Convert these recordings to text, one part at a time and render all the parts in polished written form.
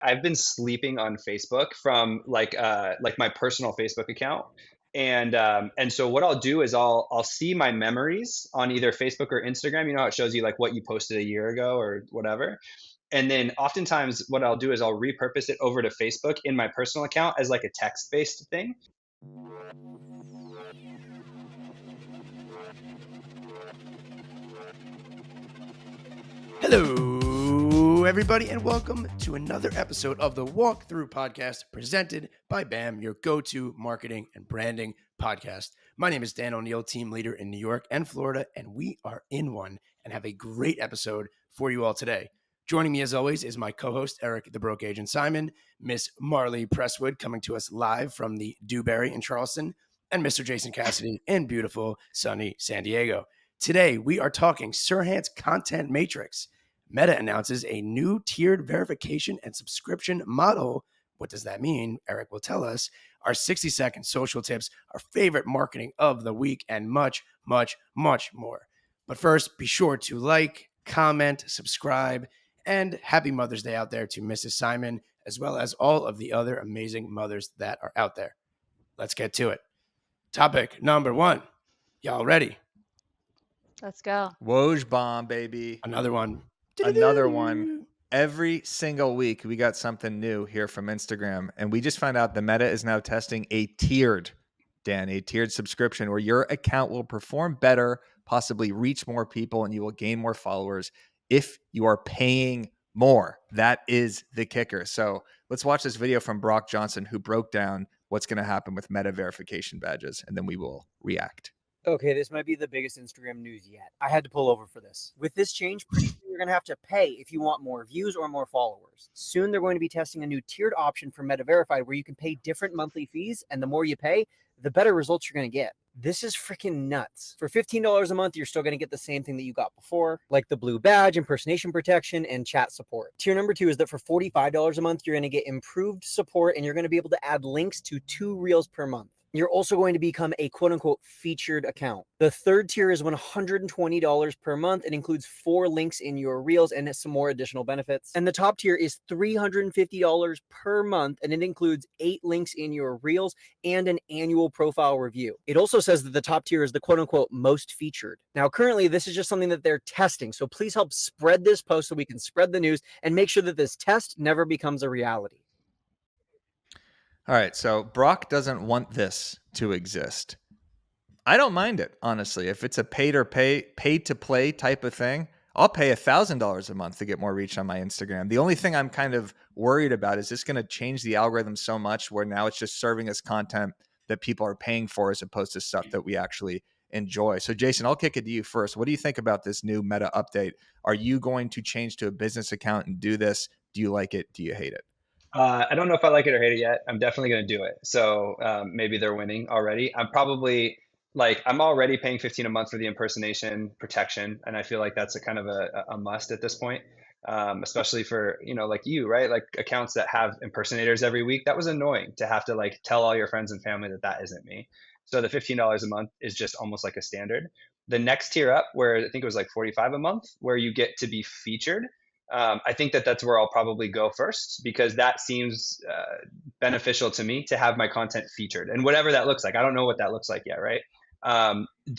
I've been sleeping on Facebook from like my personal Facebook account. And so what I'll do is I'll see my memories on either Facebook or Instagram. You know how it shows you like what you posted a year ago or whatever. And then oftentimes what I'll do is I'll repurpose it over to Facebook in my personal account as like a text-based thing. Hello, everybody, and welcome to another episode of the Walkthrough Podcast presented by BAM, your go-to marketing and branding podcast. My name is Dan O'Neill, team leader in New York and Florida, and we are in one and have a great episode for you all today. Joining me, as always, is my co-host, Eric the Broke Agent Simon, Miss Marley Presswood, coming to us live from the Dewberry in Charleston, and Mr. Jason Cassidy in beautiful, sunny San Diego. Today, we are talking Sirhan's Content Matrix. Meta announces a new tiered verification and subscription model. What does that mean? Eric will tell us. Our 60-second social tips, our favorite marketing of the week, and much, much, much more. But first, be sure to like, comment, subscribe, and happy Mother's Day out there to Mrs. Simon, as well as all of the other amazing mothers that are out there. Let's get to it. Topic number 1. Y'all ready? Let's go. Woj bomb, baby. Another one. Another one. Every single week, we got something new here from Instagram. And we just found out the Meta is now testing a tiered subscription where your account will perform better, possibly reach more people, and you will gain more followers if you are paying more. That is the kicker. So let's watch this video from Brock Johnson, who broke down what's going to happen with Meta verification badges, and then we will react. Okay, this might be the biggest Instagram news yet. I had to pull over for this. With this change, pretty soon you're going to have to pay if you want more views or more followers. Soon they're going to be testing a new tiered option for Meta Verified where you can pay different monthly fees, and the more you pay, the better results you're going to get. This is freaking nuts. For $15 a month, you're still going to get the same thing that you got before, like the blue badge, impersonation protection, and chat support. Tier number 2 is that for $45 a month, you're going to get improved support, and you're going to be able to add links to 2 reels per month. You're also going to become a quote-unquote featured account. The third tier is $120 per month. It includes 4 links in your reels and some more additional benefits. And the top tier is $350 per month, and it includes 8 links in your reels and an annual profile review. It also says that the top tier is the quote-unquote most featured. Now, currently, this is just something that they're testing, so please help spread this post so we can spread the news and make sure that this test never becomes a reality. All right, so Brock doesn't want this to exist. I don't mind it, honestly. If it's a pay to play type of thing, I'll pay $1,000 a month to get more reach on my Instagram. The only thing I'm kind of worried about is this going to change the algorithm so much where now it's just serving us content that people are paying for as opposed to stuff that we actually enjoy. So Jason, I'll kick it to you first. What do you think about this new Meta update? Are you going to change to a business account and do this? Do you like it? Do you hate it? I don't know if I like it or hate it yet. I'm definitely going to do it. So maybe they're winning already. I'm already paying 15 a month for the impersonation protection, and I feel like that's a kind of a must at this point, especially for like you, right? Like accounts that have impersonators every week. That was annoying to have to like tell all your friends and family that that isn't me. So the $15 a month is just almost like a standard. The next tier up, where I think it was like 45 a month, where you get to be featured. I think that that's where I'll probably go first because that seems beneficial to me to have my content featured and whatever that looks like. I don't know what that looks like yet, right?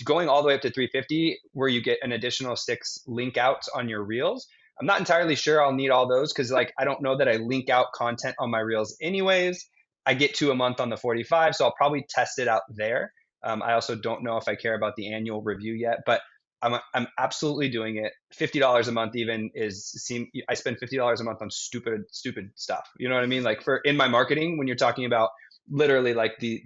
Going all the way up to 350 where you get an additional 6 link outs on your reels. I'm not entirely sure I'll need all those because like I don't know that I link out content on my reels anyways. I get 2 a month on the 45, so I'll probably test it out there. I also don't know if I care about the annual review yet, but I'm absolutely doing it. $50 a month even I spend $50 a month on stupid stuff. You know what I mean? Like in my marketing, when you're talking about literally like the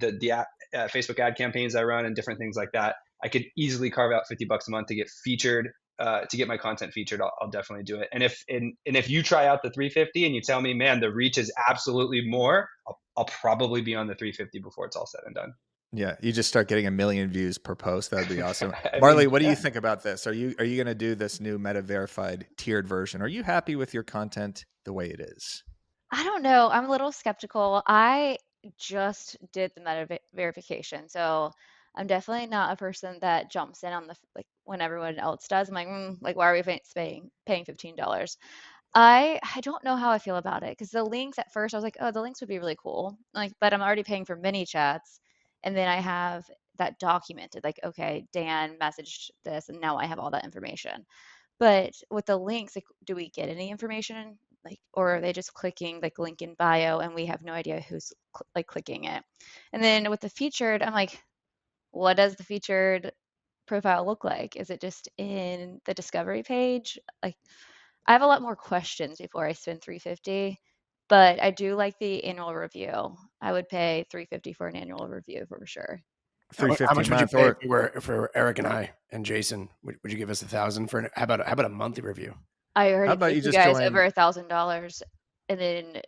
Facebook ad campaigns I run and different things like that, I could easily carve out $50 a month to get featured, to get my content featured. I'll definitely do it. And if you try out the 350 and you tell me, man, the reach is absolutely more, I'll probably be on the 350 before it's all said and done. Yeah, you just start getting 1 million views per post. That'd be awesome. I Marley, mean, what do yeah. you think about this? Are you going to do this new Meta verified tiered version? Are you happy with your content the way it is? I don't know. I'm a little skeptical. I just did the meta verification, so I'm definitely not a person that jumps in on the like when everyone else does. I'm like, like why are we paying $15? I don't know how I feel about it because the links at first I was like, oh, the links would be really cool. Like, but I'm already paying for mini chats, and then I have that documented. Like, okay, Dan messaged this, and now I have all that information. But with the links, like, do we get any information? Like, or are they just clicking like link in bio, and we have no idea who's like clicking it? And then with the featured, I'm like, what does the featured profile look like? Is it just in the discovery page? Like, I have a lot more questions before I spend 350, but I do like the annual review. I would pay 350 for an annual review for sure. Three How fifty a much would you month, pay or for Eric and I and Jason? Would you give us 1,000 for how about a monthly review? I how already about paid you you just guys join? over $1,000, and then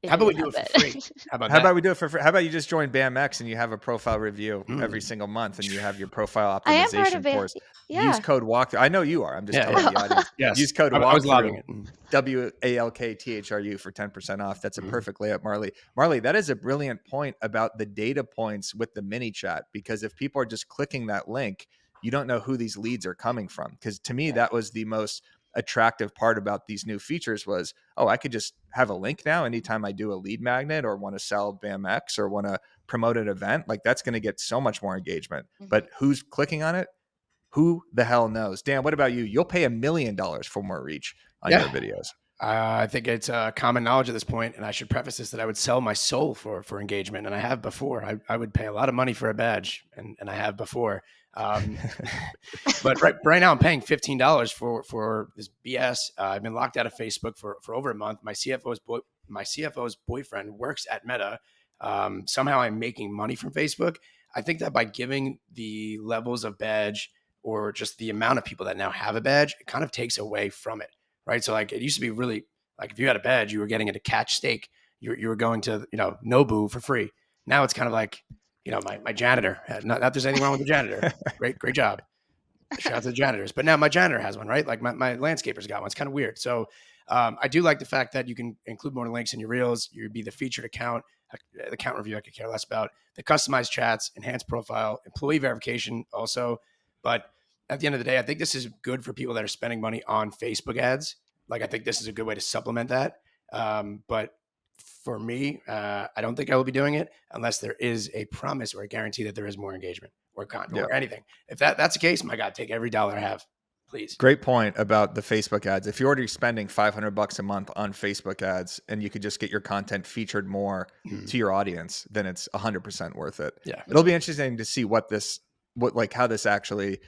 How it about we didn't do it for happen. free? How about How that? about we do it for free? How about you just join BAMX and you have a profile review every Mm. single month, and you have your profile I am part optimization of it. course. Use Yeah. code walkthrough. I know you are. I'm just Yeah, telling yeah. the audience. Yes. Use code I was loving walkthrough. it. WALKTHRU for 10% off. That's a perfect layup, Marley. Marley, that is a brilliant point about the data points with the mini chat, because if people are just clicking that link, you don't know who these leads are coming from. Because to me, that was the most attractive part about these new features was, oh, I could just have a link now anytime I do a lead magnet or want to sell BAMX or want to promote an event. Like, that's going to get so much more engagement. But who's clicking on it? Who the hell knows? Dan, what about you? You'll pay $1 million for more reach on your videos. I think it's common knowledge at this point, and I should preface this that I would sell my soul for engagement, and I have before. I would pay a lot of money for a badge, and I have before. But right now I'm paying $15 for this BS. I've been locked out of Facebook for over a month. My CFO's boyfriend works at Meta. Somehow I'm making money from Facebook. I think that by giving the levels of badge or just the amount of people that now have a badge, it kind of takes away from it. Right. So like it used to be really like if you had a badge, you were getting into catch steak. You were going to, Nobu for free. Now it's kind of like, my janitor. Not that there's anything wrong with the janitor. Great job. Shout out to the janitors. But now my janitor has one, right? Like my landscaper's got one. It's kind of weird. So I do like the fact that you can include more links in your reels. You'd be the featured account, the account review I could care less about, the customized chats, enhanced profile, employee verification also. But at the end of the day, I think this is good for people that are spending money on Facebook ads. Like I think this is a good way to supplement that. But for me, I don't think I will be doing it unless there is a promise or a guarantee that there is more engagement or content or anything. If that's the case, my God, take every dollar I have, please. Great point about the Facebook ads. If you're already spending $500 a month on Facebook ads and you could just get your content featured more to your audience, then it's 100% worth it. Yeah. It'll be interesting to see how this actually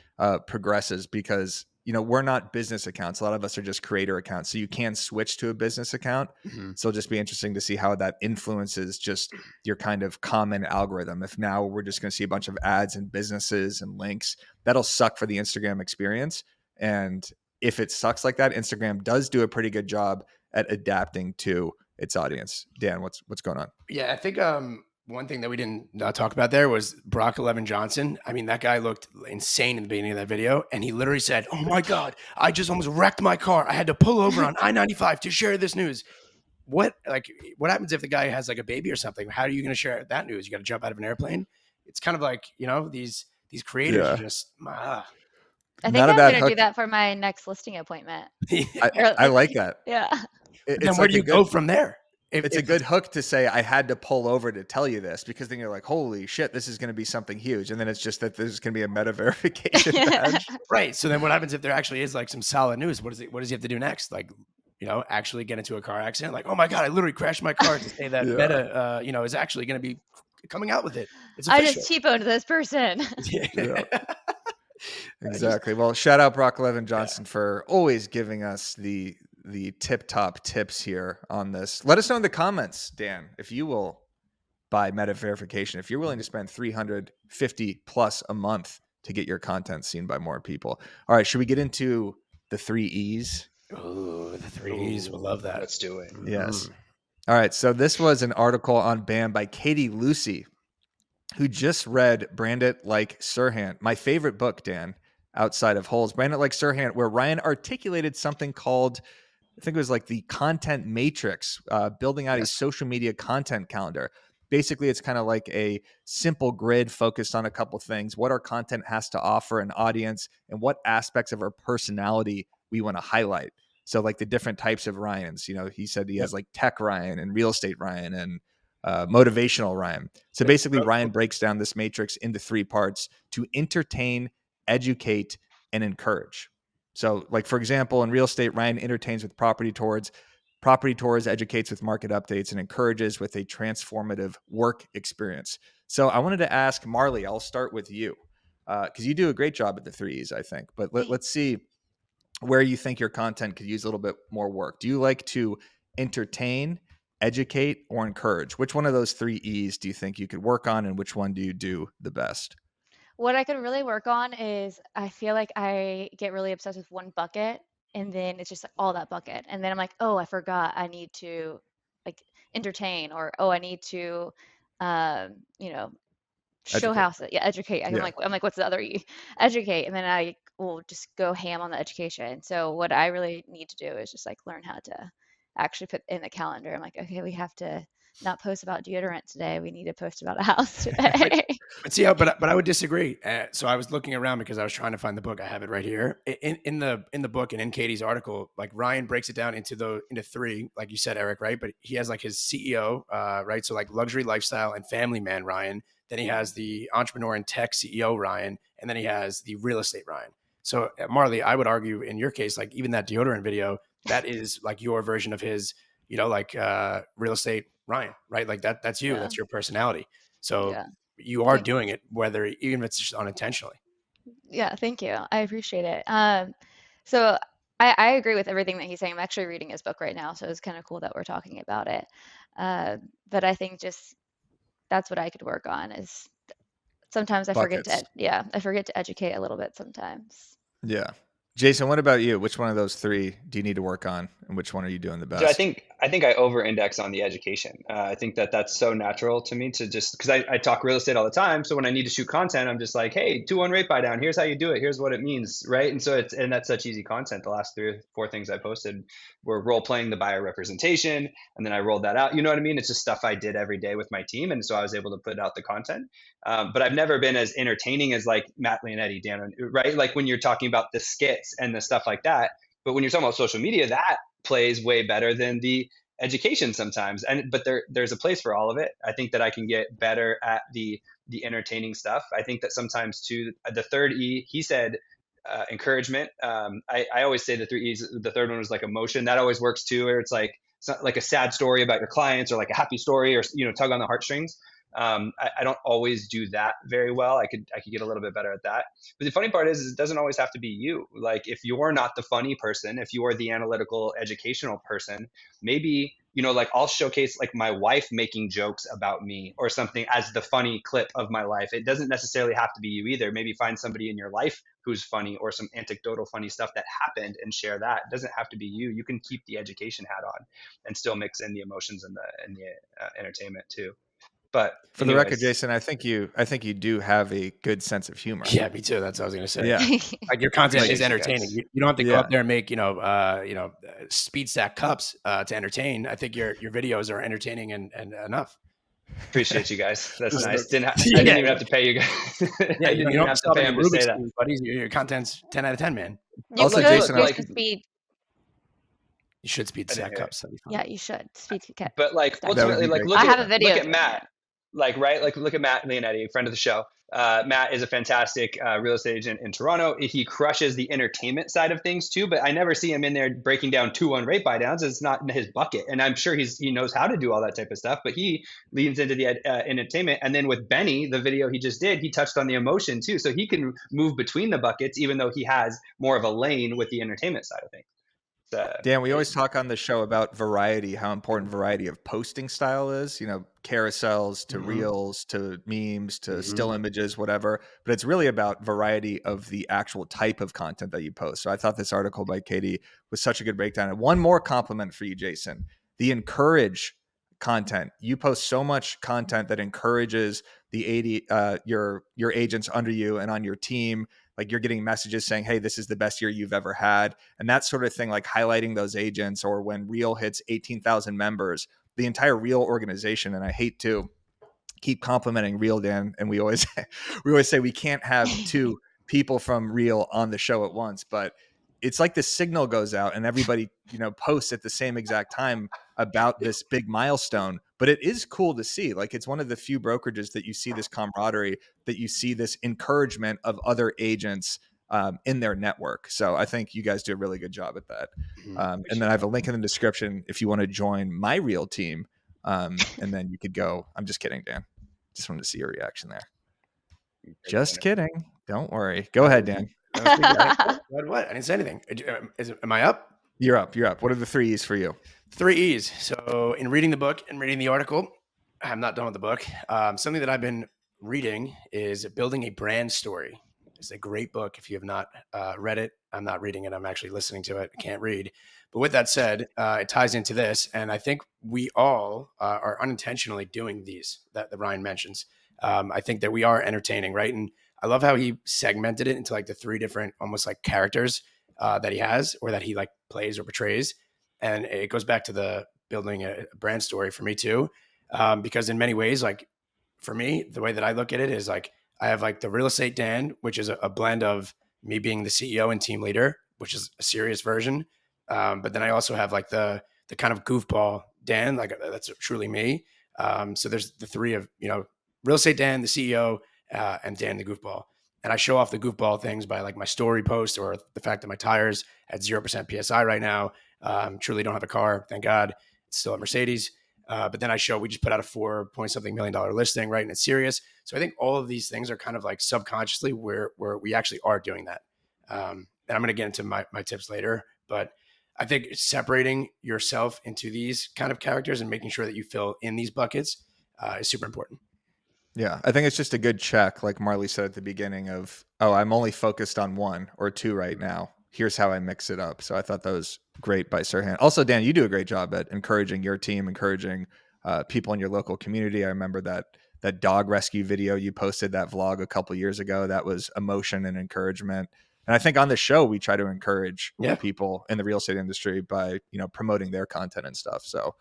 progresses, because we're not business accounts. A lot of us are just creator accounts, so you can switch to a business account. So it'll just be interesting to see how that influences just your kind of common algorithm. If now we're just going to see a bunch of ads and businesses and links, that'll suck for the Instagram experience. And if it sucks like that, Instagram does do a pretty good job at adapting to its audience. Dan, what's going on? Yeah, I think one thing that we didn't talk about there was Brock 11 Johnson. I mean, that guy looked insane in the beginning of that video. And he literally said, oh my God, I just almost wrecked my car. I had to pull over on I-95 to share this news. What happens if the guy has like a baby or something? How are you going to share that news? You got to jump out of an airplane. It's kind of like, these creators are just, I think Not a I'm bad gonna do hook. that for my next listing appointment. I like that. Yeah. Then where do you go from there? It's a good hook to say, I had to pull over to tell you this, because then you're like, holy shit, this is going to be something huge. And then it's just that there's going to be a meta verification badge. Right. So then what happens if there actually is like some solid news? What does he have to do next? Like, actually get into a car accident? Like, oh my God, I literally crashed my car to say that Meta, is actually going to be coming out with it. It's official. I just T-boned this person. Exactly. Well, shout out Brock 11 Johnson for always giving us the tip top tips here on this. Let us know in the comments, Dan, if you will buy meta verification, if you're willing to spend $350 plus a month to get your content seen by more people. All right, should we get into the 3 E's? Oh, the 3 E's. We'll love that. Let's do it. Yes. All right. So this was an article on BAM by Katie Lucy, who just read Brand It Like Sirhan, my favorite book, Dan, outside of Holes. Brand It Like Sirhan, where Ryan articulated something called, I think it was like the content matrix, building out a social media content calendar. Basically, it's kind of like a simple grid focused on a couple things, what our content has to offer an audience and what aspects of our personality we want to highlight. So like the different types of Ryans, you know, he said he has like tech Ryan and real estate Ryan and motivational Ryan. So basically Ryan breaks down this matrix into 3 parts to entertain, educate, and encourage. So like, for example, in real estate, Ryan entertains with property tours, educates with market updates, and encourages with a transformative work experience. So I wanted to ask Marley, I'll start with you because you do a great job at the 3Es, I think. But let's see where you think your content could use a little bit more work. Do you like to entertain, educate, or encourage? Which one of those 3Es do you think you could work on, and which one do you do the best? What I could really work on is I feel like I get really obsessed with one bucket and then it's just like all that bucket. And then I'm like, oh, I forgot I need to like entertain or oh, I need to you know, show Educate. how to yeah, educate. Yeah. I'm like, what's the other E? Educate. And then I will just go ham on the education. So what I really need to do is just like learn how to actually put in the calendar. I'm like, okay, we have to not post about deodorant today. We need to post about a house today. But see, but I would disagree. So I was looking around because I was trying to find the book. I have it right here in the book and in Katie's article. Like Ryan breaks it down into 3, like you said, Eric, right? But he has like his CEO, right? So like luxury lifestyle and family man Ryan. Then he has the entrepreneur and tech CEO Ryan, and then he has the real estate Ryan. So Marley, I would argue in your case, like even that deodorant video, that is like your version of his, you know, like real estate Ryan, right? Like that's you. Yeah. That's your personality. So. Yeah. You are doing it, whether even if it's just unintentionally. Yeah, thank you. I appreciate it. So I agree with everything that he's saying. I'm actually reading his book right now, so it's kind of cool that we're talking about it. But I think just that's what I could work on is sometimes I forget Buckets. I forget to educate a little bit sometimes. Yeah. Jason, what about you? Which one of those 3 do you need to work on, and which one are you doing the best? So I think I over-index on the education. I think that's so natural to me to just because I talk real estate all the time. So when I need to shoot content, I'm just like, hey, 2-1 rate buy down. Here's how you do it. Here's what it means, right? And so that's such easy content. The last 3 or 4 things I posted were role playing the buyer representation, and then I rolled that out. You know what I mean? It's just stuff I did every day with my team, and so I was able to put out the content. But I've never been as entertaining as like Matt Leonetti, Dan, right? Like when you're talking about the skits and the stuff like that. But when you're talking about social media, that plays way better than the education sometimes. But there's a place for all of it. I think that I can get better at the entertaining stuff. I think that sometimes too, the third E, he said encouragement. I always say the 3 E's. The third one was like emotion. That always works too, where it's not like a sad story about your clients or like a happy story or tug on the heartstrings. I don't always do that very well. I could get a little bit better at that. But the funny part is it doesn't always have to be you. Like if you're not the funny person, if you're the analytical, educational person, maybe like I'll showcase like my wife making jokes about me or something as the funny clip of my life. It doesn't necessarily have to be you either. Maybe find somebody in your life who's funny or some anecdotal funny stuff that happened and share that. It doesn't have to be you. You can keep the education hat on and still mix in the emotions and the entertainment too. But for the record, Jason, I think you do have a good sense of humor. Yeah, me too. That's what I was going to say. Yeah, like your content is entertaining. You don't have to go up there and make speed stack cups to entertain. I think your videos are entertaining and enough. Appreciate you guys. That's nice. I didn't even have to pay you guys. Yeah, you don't have to pay them to say that. Buddies, your content's 10 out of 10, man. Also, Jason, speed. You should speed stack cups. Yeah, you should speed cut. But like ultimately, like I have a video. Look at Matt. Like look at Matt Leonetti, friend of the show. Matt is a fantastic real estate agent in Toronto. He crushes the entertainment side of things too, but I never see him in there breaking down 2-1 rate buy downs. It's not in his bucket, and I'm sure he knows how to do all that type of stuff. But he leans into the entertainment, and then with Benny, the video he just did, he touched on the emotion too, so he can move between the buckets, even though he has more of a lane with the entertainment side of things. Dan, we always talk on the show about variety, how important variety of posting style is, carousels to reels to memes to still images, whatever. But it's really about variety of the actual type of content that you post. So I thought this article by Katie was such a good breakdown. And one more compliment for you, Jason, the encourage content. You post so much content that encourages your agents under you and on your team. Like you're getting messages saying, hey, this is the best year you've ever had. And that sort of thing, like highlighting those agents, or when Reel hits 18,000 members, the entire Reel organization. And I hate to keep complimenting Reel, Dan. And we always say we can't have 2 people from Reel on the show at once, but it's like the signal goes out and everybody, posts at the same exact time about this big milestone. But it is cool to see. Like, it's one of the few brokerages that you see this camaraderie, that you see this encouragement of other agents in their network. So I think you guys do a really good job at that. And then I have a link in the description if you want to join my real team. And then you could go. I'm just kidding, Dan. Just wanted to see your reaction there. Just kidding. Don't worry. Go ahead, Dan. What? I didn't say anything. Am I up? You're up. What are the 3 E's for you? 3 E's. So in reading the book and reading the article, I'm not done with the book. Something that I've been reading is Building a Brand Story. It's a great book. If you have not read it, I'm not reading it. I'm actually listening to it. I can't read. But with that said, it ties into this. And I think we all are unintentionally doing these that Ryan mentions. I think that we are entertaining, right? And I love how he segmented it into like the 3 different almost like characters that he has, or that he like plays or portrays. And it goes back to the building a brand story for me too. Because in many ways, like for me, the way that I look at it is like, I have like the real estate Dan, which is a blend of me being the CEO and team leader, which is a serious version. But then I also have like the kind of goofball Dan, like that's truly me. So there's the 3 of, real estate Dan, the CEO, and Dan the goofball. And I show off the goofball things by like my story post, or the fact that my tires at 0% PSI right now. Truly don't have a car, thank God. It's still a Mercedes. But then we just put out a $4 million listing, right? And it's serious. So I think all of these things are kind of like subconsciously where we actually are doing that. And I'm going to get into my tips later, but I think separating yourself into these kind of characters and making sure that you fill in these buckets is super important. Yeah, I think it's just a good check, like Marley said at the beginning of, I'm only focused on 1 or 2 right now. Here's how I mix it up. So I thought that was great by Sirhan. Also, Dan, you do a great job at encouraging your team, encouraging people in your local community. I remember that dog rescue video you posted, that vlog a couple years ago. That was emotion and encouragement. And I think on the show, we try to encourage people in the real estate industry by, promoting their content and stuff. So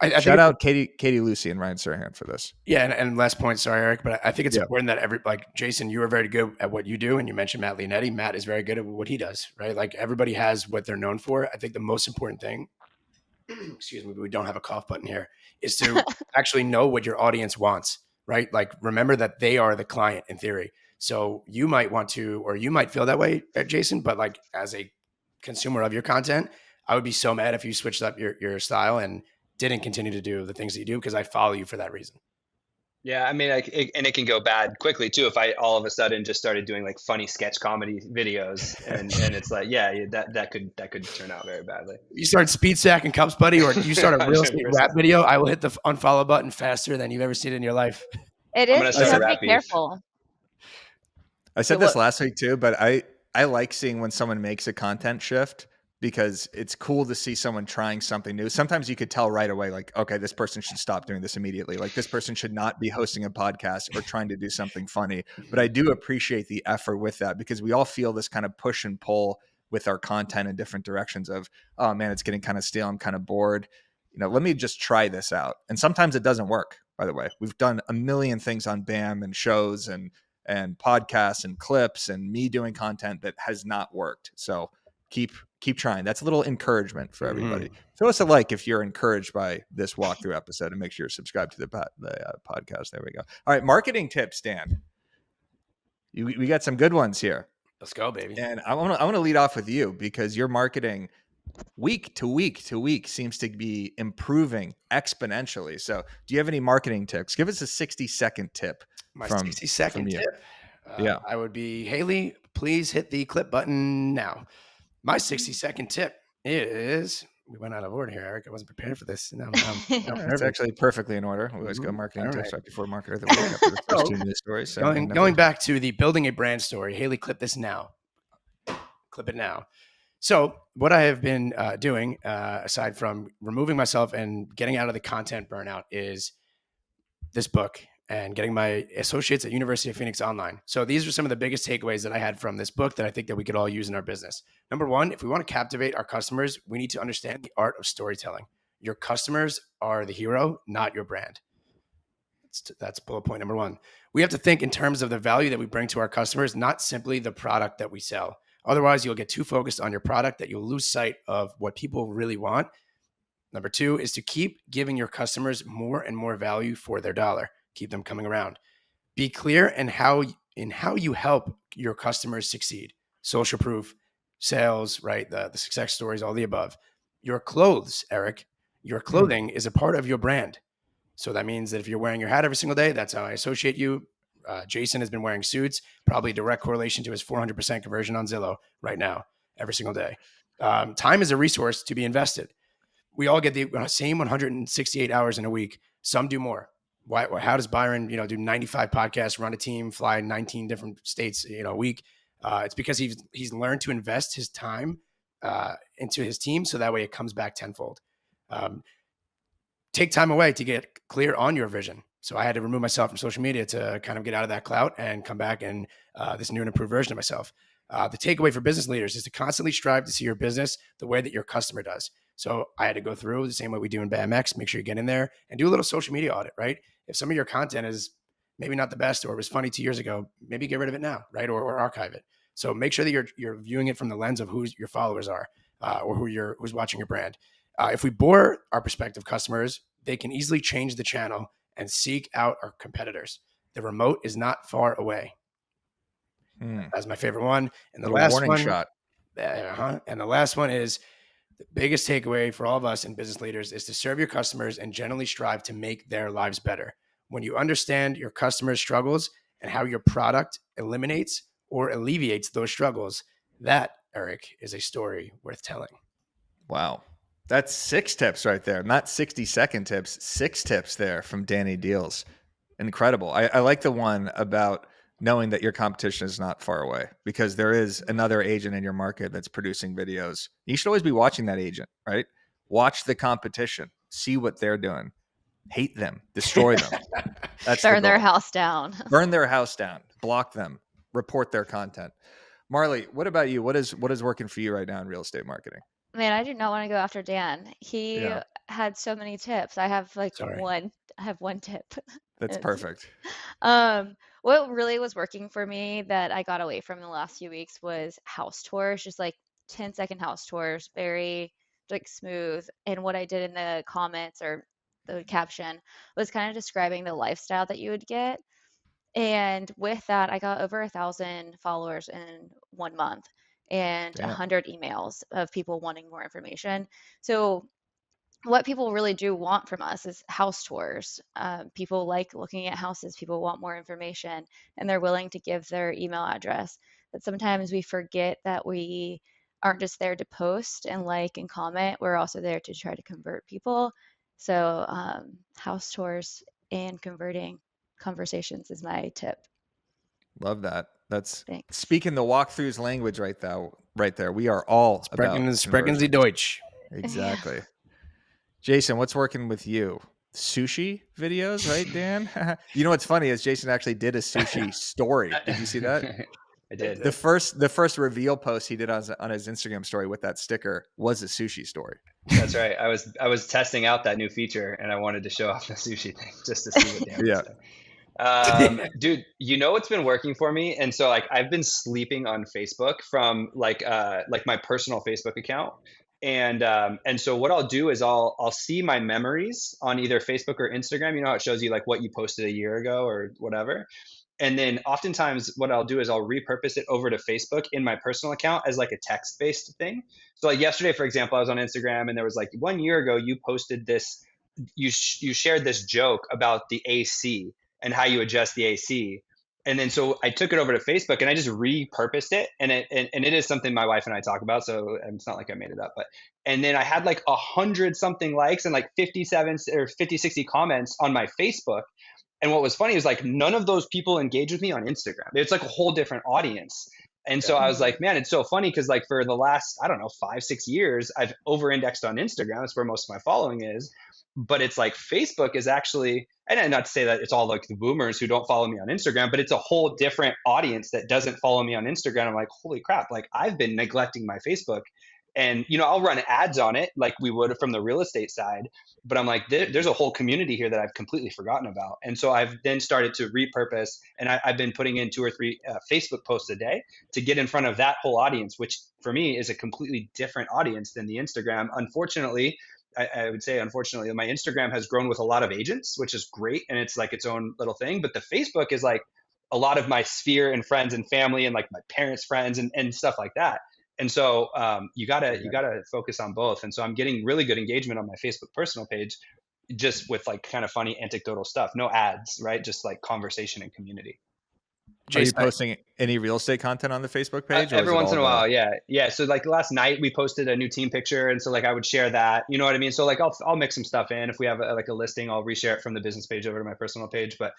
I shout out Katie Lucy and Ryan Sirhan for this. Yeah, and last point, sorry, Eric, but I think it's important that Jason, you are very good at what you do, and you mentioned Matt Leonetti. Matt is very good at what he does, right? Like everybody has what they're known for. I think the most important thing, excuse me, we don't have a cough button here, is to actually know what your audience wants, right? Like remember that they are the client in theory. So you might want to, or you might feel that way, Jason, but like as a consumer of your content, I would be so mad if you switched up your style and didn't continue to do the things that you do, because I follow you for that reason. Yeah, I mean, and it can go bad quickly too if I all of a sudden just started doing like funny sketch comedy videos, and it's like, that could turn out very badly. You start speed stacking cups, buddy, or you start a real estate rap video, I will hit the unfollow button faster than you've ever seen in your life. It is. You have to be careful. I said this last week too, but I like seeing when someone makes a content shift, because it's cool to see someone trying something new. Sometimes you could tell right away, like, okay, this person should stop doing this immediately. Like this person should not be hosting a podcast or trying to do something funny. But I do appreciate the effort with that, because we all feel this kind of push and pull with our content in different directions of, oh man, it's getting kind of stale. I'm kind of bored. Let me just try this out. And sometimes it doesn't work, by the way. We've done a million things on BAM and shows and podcasts and clips and me doing content that has not worked. So keep trying. That's a little encouragement for everybody. Throw us a like if you're encouraged by this walkthrough episode, and make sure you're subscribed to the podcast. There we go. All right, marketing tips, Dan. We got some good ones here. Let's go, baby. And I want to lead off with you, because your marketing week to week seems to be improving exponentially. So do you have any marketing tips? Give us a 60-second tip. My 60-second tip. I would be, Haley, please hit the clip button now. My 60-second tip is, we went out of order here, Eric. I wasn't prepared for this. No, it's actually perfectly in order. We always go marketing tips right before marketer of the week after the first 2 news stories. So going back to the building a brand story, Haley, clip this now. Clip it now. So what I have been doing, aside from removing myself and getting out of the content burnout, is this book and getting my associates at University of Phoenix online. So these are some of the biggest takeaways that I had from this book that I think that we could all use in our business. Number one, if we want to captivate our customers, we need to understand the art of storytelling. Your customers are the hero, not your brand. That's bullet point number one. We have to think in terms of the value that we bring to our customers, not simply the product that we sell. Otherwise, you'll get too focused on your product that you'll lose sight of what people really want. Number 2 is to keep giving your customers more and more value for their dollar. Keep them coming around. Be clear in how you help your customers succeed. Social proof, sales, right? The success stories, all the above. Your clothes, Eric, your clothing is a part of your brand. So that means that if you're wearing your hat every single day, that's how I associate you. Jason has been wearing suits, probably a direct correlation to his 400% conversion on Zillow right now, every single day. Time is a resource to be invested. We all get the same 168 hours in a week. Some do more. Why? How does Byron, do 95 podcasts, run a team, fly 19 different states, a week? It's because he's learned to invest his time into his team, so that way it comes back tenfold. Take time away to get clear on your vision. So I had to remove myself from social media to kind of get out of that clout and come back and this new and improved version of myself. The takeaway for business leaders is to constantly strive to see your business the way that your customer does. So I had to go through the same way we do in BAMX, make sure you get in there and do a little social media audit, right? If some of your content is maybe not the best or it was funny 2 years ago, maybe get rid of it now, right? Or archive it. So make sure that you're viewing it from the lens of who your followers are or who's watching your brand. If we bore our prospective customers, they can easily change the channel and seek out our competitors. The remote is not far away. That's my favorite one. And the last warning one, shot. And the last one is the biggest takeaway for all of us and business leaders is to serve your customers and generally strive to make their lives better. When you understand your customers' struggles and how your product eliminates or alleviates those struggles, that, Eric, is a story worth telling. Wow. That's 6 tips right there. Not 60-second tips, 6 tips there from Danny Deals. Incredible. I like the one about knowing that your competition is not far away, because there is another agent in your market that's producing videos. You should always be watching that agent, right? Watch the competition, see what they're doing, hate them, destroy them. That's Burn the their goal. house down. Burn their house down, block them, report their content. Marley, what about you? What is working for you right now in real estate marketing? Man, I do not want to go after Dan. He Yeah. had so many tips. I have Sorry. one tip. That's It's- perfect. What really was working for me that I got away from in the last few weeks was house tours, just like 10-second house tours, very like smooth. And what I did in the comments or the caption was kind of describing the lifestyle that you would get. And with that, I got over 1,000 followers in 1 month and Damn. 100 emails of people wanting more information. So what people really do want from us is house tours. People like looking at houses. People want more information, and they're willing to give their email address. But sometimes we forget that we aren't just there to post and like and comment. We're also there to try to convert people. So house tours and converting conversations is my tip. Love that. That's Thanks. speaking the walkthroughs language right there. We are all about Sprechen Sie conversions. Deutsch. Exactly. Jason, what's working with you? Sushi videos, right, Dan? You know what's funny is Jason actually did a sushi story. Did you see that? I did. The first reveal post he did on his Instagram story with that sticker was a sushi story. That's right. I was testing out that new feature, and I wanted to show off the sushi thing just to see what Dan would say. Dude, you know what's been working for me? And so like I've been sleeping on Facebook from like my personal Facebook account. And so what I'll do is I'll see my memories on either Facebook or Instagram. You know how it shows you like what you posted a year ago or whatever. And then oftentimes what I'll do is I'll repurpose it over to Facebook in my personal account as like a text-based thing. So like yesterday, for example, I was on Instagram and there was like 1 year ago, you posted this, you shared this joke about the AC and how you adjust the AC. And then so I took it over to Facebook and I just repurposed it. And it is something my wife and I talk about. So it's not like I made it up, but, and then I had like 100 something likes and like 57 or 50, 60 comments on my Facebook. And what was funny was like none of those people engage with me on Instagram. It's like a whole different audience. And so I was like, man, it's so funny because like for the last, I don't know, 5-6 years, I've over-indexed on Instagram. That's where most of my following is. But it's like Facebook is actually, and not to say that it's all like the boomers who don't follow me on Instagram, but it's a whole different audience that doesn't follow me on Instagram. I'm like, holy crap, like I've been neglecting my Facebook. And, I'll run ads on it like we would from the real estate side. But I'm like, there's a whole community here that I've completely forgotten about. And so I've then started to repurpose, and I've been putting in 2 or 3 Facebook posts a day to get in front of that whole audience, which for me is a completely different audience than the Instagram. Unfortunately, I would say, unfortunately, my Instagram has grown with a lot of agents, which is great. And it's like its own little thing. But the Facebook is like a lot of my sphere and friends and family and like my parents' friends and stuff like that. And so you gotta focus on both. And so I'm getting really good engagement on my Facebook personal page, just with like kind of funny anecdotal stuff, no ads, right? Just like conversation and community. Are you Jason, posting any real estate content on the Facebook page, or is Every it once all in a while, yeah. So like last night we posted a new team picture, and so like I would share that, you know what I mean? So like I'll mix some stuff in. If we have like a listing, I'll reshare it from the business page over to my personal page. But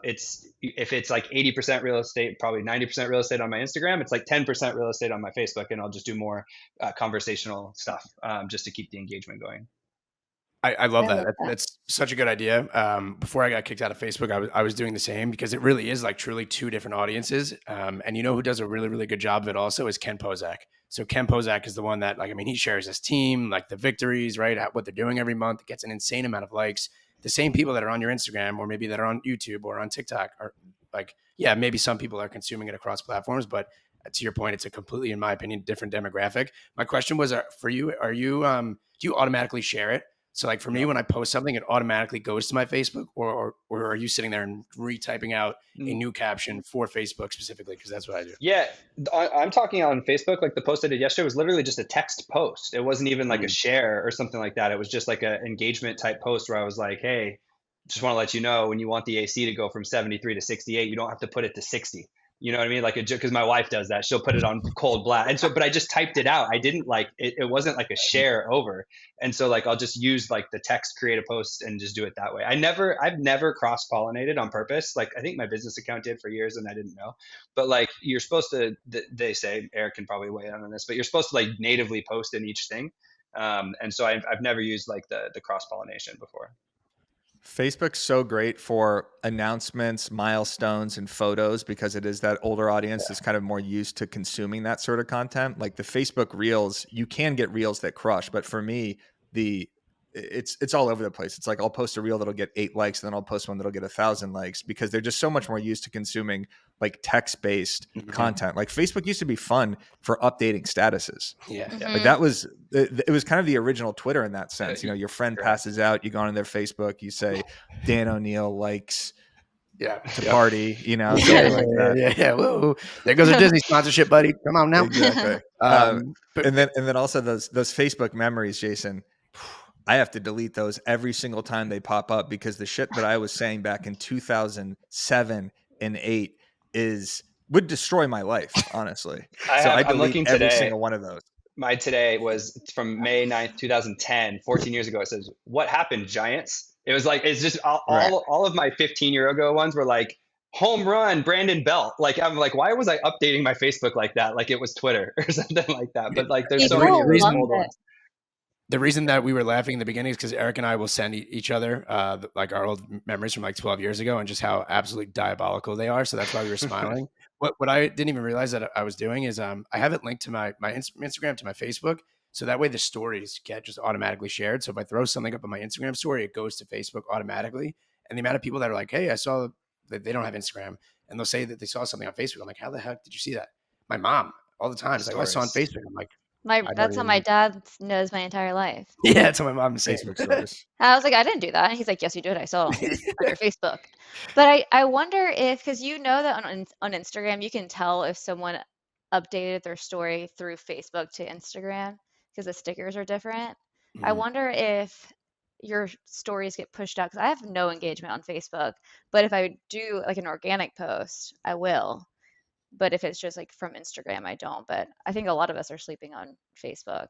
it's if it's like 80% real estate, probably 90% real estate on my Instagram. It's like 10% real estate on my Facebook, and I'll just do more conversational stuff, just to keep the engagement going. I love I that. love that. That's such a good idea. Before I got kicked out of Facebook, I was doing the same because it really is like truly 2 different audiences. And you know who does a really, really good job of it also is Ken Pozak. So Ken Pozak is the one that, like, I mean, he shares his team, like the victories, right? What they're doing every month. It gets an insane amount of likes. The same people that are on your Instagram, or maybe that are on YouTube or on TikTok, are like, yeah, maybe some people are consuming it across platforms, but to your point, it's a completely, in my opinion, different demographic. My question was, for you, do you automatically share it? So like for me, No. when I post something, it automatically goes to my Facebook, or are you sitting there and retyping out a new caption for Facebook specifically? Because that's what I do. Yeah, I'm talking on Facebook. Like the post I did yesterday was literally just a text post. It wasn't even like a share or something like that. It was just like an engagement type post where I was like, hey, just want to let you know, when you want the AC to go from 73 to 68, you don't have to put it to 60. You know what I mean? Like because my wife does that. She'll put it on cold black. And so, but I just typed it out. I didn't like it. It wasn't like a share over. And so like, I'll just use like the text, create a post, and just do it that way. I've never cross pollinated on purpose. Like I think my business account did for years and I didn't know, but like you're supposed to, they say, Eric can probably weigh in on this, but you're supposed to like natively post in each thing. And so I've never used like the cross pollination before. Facebook's so great for announcements, milestones, and photos because it is that older audience that's kind of more used to consuming that sort of content. Like the Facebook Reels, you can get Reels that crush, but for me, it's all over the place. It's like I'll post a reel that'll get 8 likes, and then I'll post one that'll get 1,000 likes because they're just so much more used to consuming like text-based content. Like Facebook used to be fun for updating statuses. Yeah. Like that was it was kind of the original Twitter in that sense. You know, your friend passes out, you go on their Facebook, you say Dan O'Neill likes to party, you know, something like that. Yeah. Whoa. There goes a Disney sponsorship, buddy. Come on now. Exactly. But and then also those Facebook memories, Jason. I have to delete those every single time they pop up because the shit that I was saying back in 2007 and 8 would destroy my life, honestly. I I'm delete looking every today. single one of those. My today was from May 9th, 2010, 14 years ago. It says, "What happened, Giants?" It was like, it's just all of my 15-year ago ones were like, home run, Brandon Belt. Like, I'm like, why was I updating my Facebook like that? Like it was Twitter or something like that. But like, there's so People many really love old it. ones. the reason that we were laughing in the beginning is because Eric and I will send each other like our old memories from like 12 years ago and just how absolutely diabolical they are. So that's why we were smiling. What I didn't even realize that I was doing is I have it linked to my Instagram to my Facebook. So that way the stories get just automatically shared. So if I throw something up on my Instagram story, it goes to Facebook automatically. And the amount of people that are like, hey, I saw that they don't have Instagram and they'll say that they saw something on Facebook. I'm like, how the heck did you see that? My mom all the time. It's like, oh, I saw on Facebook. I'm like, That's how my dad knows my entire life. yeah, it's what my mom's saying. Facebook stories. I was like, I didn't do that. And he's like, yes, you did. I saw it on your Facebook. But I wonder if, because you know that on Instagram, you can tell if someone updated their story through Facebook to Instagram because the stickers are different. I wonder if your stories get pushed out because I have no engagement on Facebook. But if I do like an organic post, I will. But if it's just like from Instagram, I don't. But I think a lot of us are sleeping on Facebook.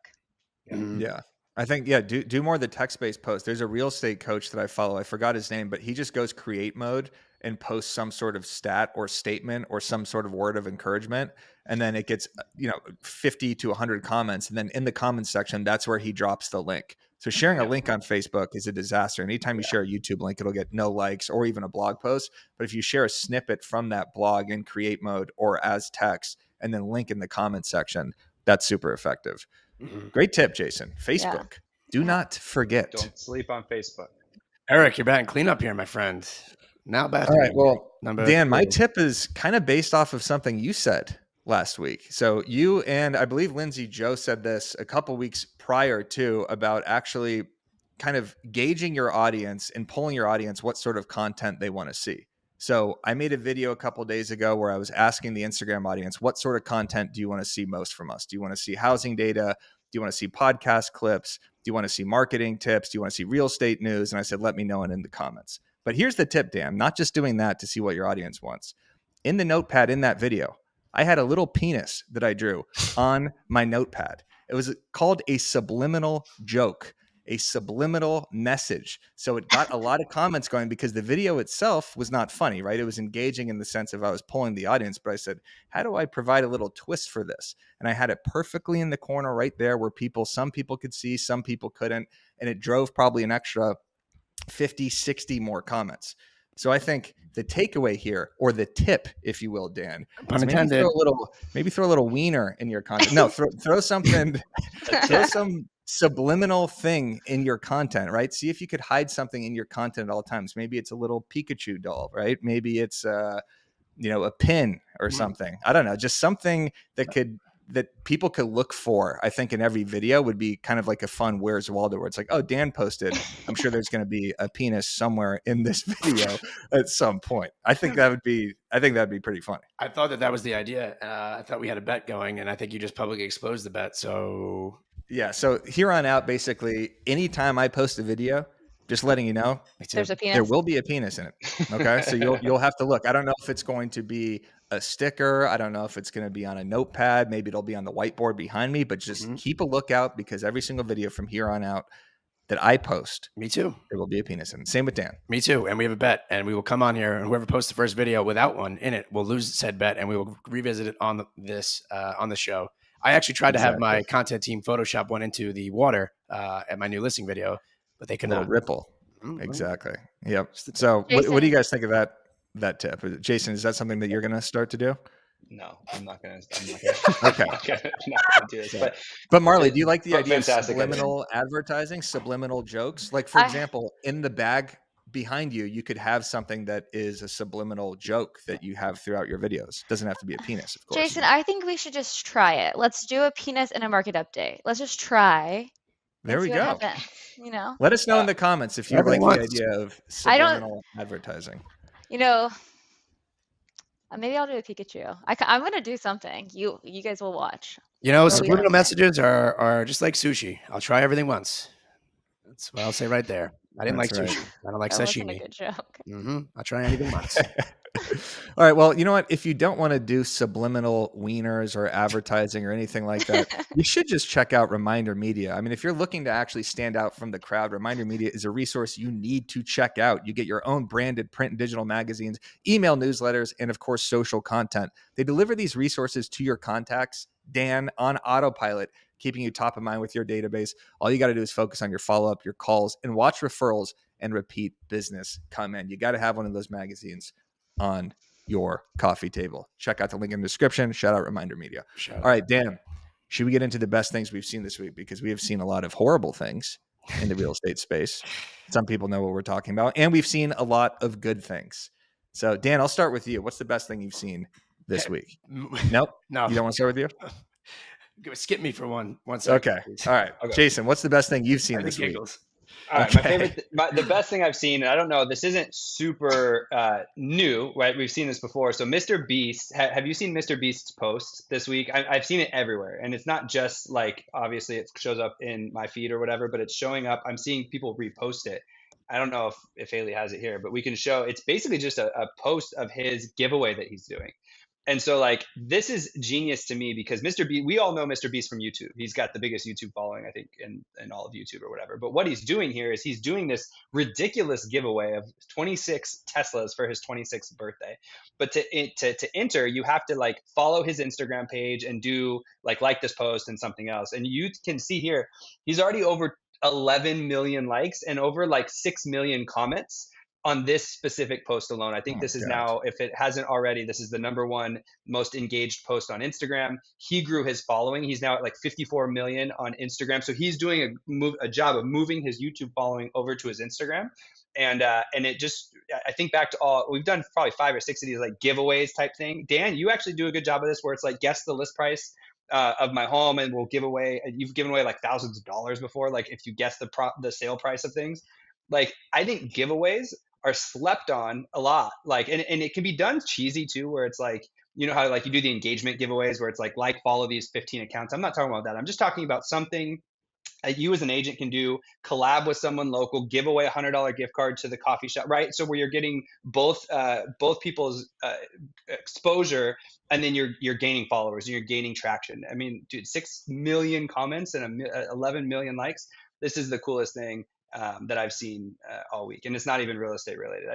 Yeah. I think, do more of the text-based posts. There's a real estate coach that I follow. I forgot his name, but he just goes create mode and posts some sort of stat or statement or some sort of word of encouragement. And then it gets, 50 to 100 comments. And then in the comments section, that's where he drops the link. So sharing a link on Facebook is a disaster. Anytime you share a YouTube link, it'll get no likes or even a blog post. But if you share a snippet from that blog in create mode or as text and then link in the comment section, that's super effective. Great tip, Jason. Yeah. Facebook. Do Yeah. not forget. Don't sleep on Facebook. Eric, you're batting cleanup here, my friend. Now back All to right. Well, number Dan, my 2. tip is kind of based off of something you said last week. So you and I believe Lindsay Joe said this a couple weeks prior to about actually kind of gauging your audience and polling your audience what sort of content they want to see. So I made a video a couple days ago where I was asking the Instagram audience, what sort of content do you want to see most from us? Do you want to see housing data? Do you want to see podcast clips? Do you want to see marketing tips? Do you want to see real estate news? And I said, let me know in the comments. But here's the tip, Dan, not just doing that to see what your audience wants. In the notepad in that video, I had a little penis that I drew on my notepad. It was called a subliminal joke, a subliminal message. So it got a lot of comments going because the video itself was not funny, right? It was engaging in the sense of I was pulling the audience, but I said, how do I provide a little twist for this? And I had it perfectly in the corner right there where some people could see, some people couldn't. And it drove probably an extra 50, 60 more comments. So I think the takeaway here, or the tip, if you will, Dan, is maybe throw a little wiener in your content. No, throw something, throw some subliminal thing in your content, right? See if you could hide something in your content at all times. Maybe it's a little Pikachu doll, right? Maybe it's a pin or something. I don't know, just something that people could look for. I think in every video would be kind of like a fun Where's Waldo, where it's like, oh, Dan posted. I'm sure there's going to be a penis somewhere in this video at some point. I think that'd be pretty funny. I thought that was the idea. I thought we had a bet going, and I think you just publicly exposed the bet. So yeah. So here on out, basically, anytime I post a video, just letting you know, There's a penis. there will be a penis in it. Okay, so you'll have to look. I don't know if it's going to be a sticker. I don't know if it's going to be on a notepad. Maybe it'll be on the whiteboard behind me. But just keep a lookout because every single video from here on out that I post, me too, there will be a penis in it. Same with Dan. Me too. And we have a bet, and we will come on here, and whoever posts the first video without one in it will lose said bet, and we will revisit it on the show. I actually tried to have my content team Photoshop one into the water at my new listing video, but they could not. Ripple. Exactly. Yep. So what do you guys think of that tip? Jason, is that something that you're going to start to do? No, I'm not gonna. Okay. I'm not gonna do this. But Marley, do you like the idea of fantastic subliminal advertising, subliminal jokes? Like, for example, in the bag behind you, you could have something that is a subliminal joke that you have throughout your videos. Doesn't have to be a penis, of course. Jason, I think we should just try it. Let's do a penis and a market update. Let's just try. There we go. Let us know in the comments if you like the idea of subliminal advertising. Maybe I'll do a Pikachu. I'm going to do something. You guys will watch. Subliminal messages are just like sushi. I'll try everything once. That's what I'll say right there. I didn't like sushi. I don't like sashimi. That wasn't a good joke. I'll try anything once. All right. Well, you know what? If you don't want to do subliminal wieners or advertising or anything like that, you should just check out Reminder Media. I mean, if you're looking to actually stand out from the crowd, Reminder Media is a resource you need to check out. You get your own branded print and digital magazines, email newsletters, and of course, social content. They deliver these resources to your contacts, Dan, on autopilot, keeping you top of mind with your database. All you got to do is focus on your follow-up, your calls, and watch referrals and repeat business come in. You got to have one of those magazines on your coffee table. Check out the link in the description. Shout out Reminder Media. All right, Dan, should we get into the best things we've seen this week? Because we have seen a lot of horrible things in the real estate space. Some people know what we're talking about. And we've seen a lot of good things. So, Dan, I'll start with you. What's the best thing you've seen this week? Nope. No. You don't want to start with you? Skip me for one second. Okay. All right. Okay. Jason, what's the best thing you've seen this week? All right, the best thing I've seen, and I don't know, this isn't super new, right? We've seen this before. So Mr. Beast, have you seen Mr. Beast's post this week? I've seen it everywhere. And it's not just like, obviously it shows up in my feed or whatever, but it's showing up. I'm seeing people repost it. I don't know if Haley has it here, but we can show, it's basically just a post of his giveaway that he's doing. And so like, this is genius to me because Mr. Beast, we all know Mr. Beast from YouTube. He's got the biggest YouTube following, I think, in all of YouTube or whatever. But what he's doing here is he's doing this ridiculous giveaway of 26 Teslas for his 26th birthday. But to enter, you have to like follow his Instagram page and do like this post and something else. And you can see here, he's already over 11 million likes and over like 6 million comments. on this specific post alone. I think Oh this is God. now, if it hasn't already, this is the #1 most engaged post on Instagram. He grew his following. He's now at like 54 million on Instagram. So he's doing a job of moving his YouTube following over to his Instagram. And it just, I think back to all, we've done probably 5 or 6 of these like giveaways type thing. Dan, you actually do a good job of this where it's like guess the list price of my home, and we'll give away. You've given away like thousands of dollars before, like if you guess the sale price of things. Like I think giveaways are slept on a lot. Like, and it can be done cheesy too, where it's like, you know how like you do the engagement giveaways where it's like follow these 15 accounts. I'm not talking about that. I'm just talking about something you as an agent can do, collab with someone local, give away $100 gift card to the coffee shop, right? So where you're getting both people's exposure, and then you're gaining followers and you're gaining traction. I mean, dude, 6 million comments and 11 million likes. This is the coolest thing that I've seen all week, and it's not even real estate related.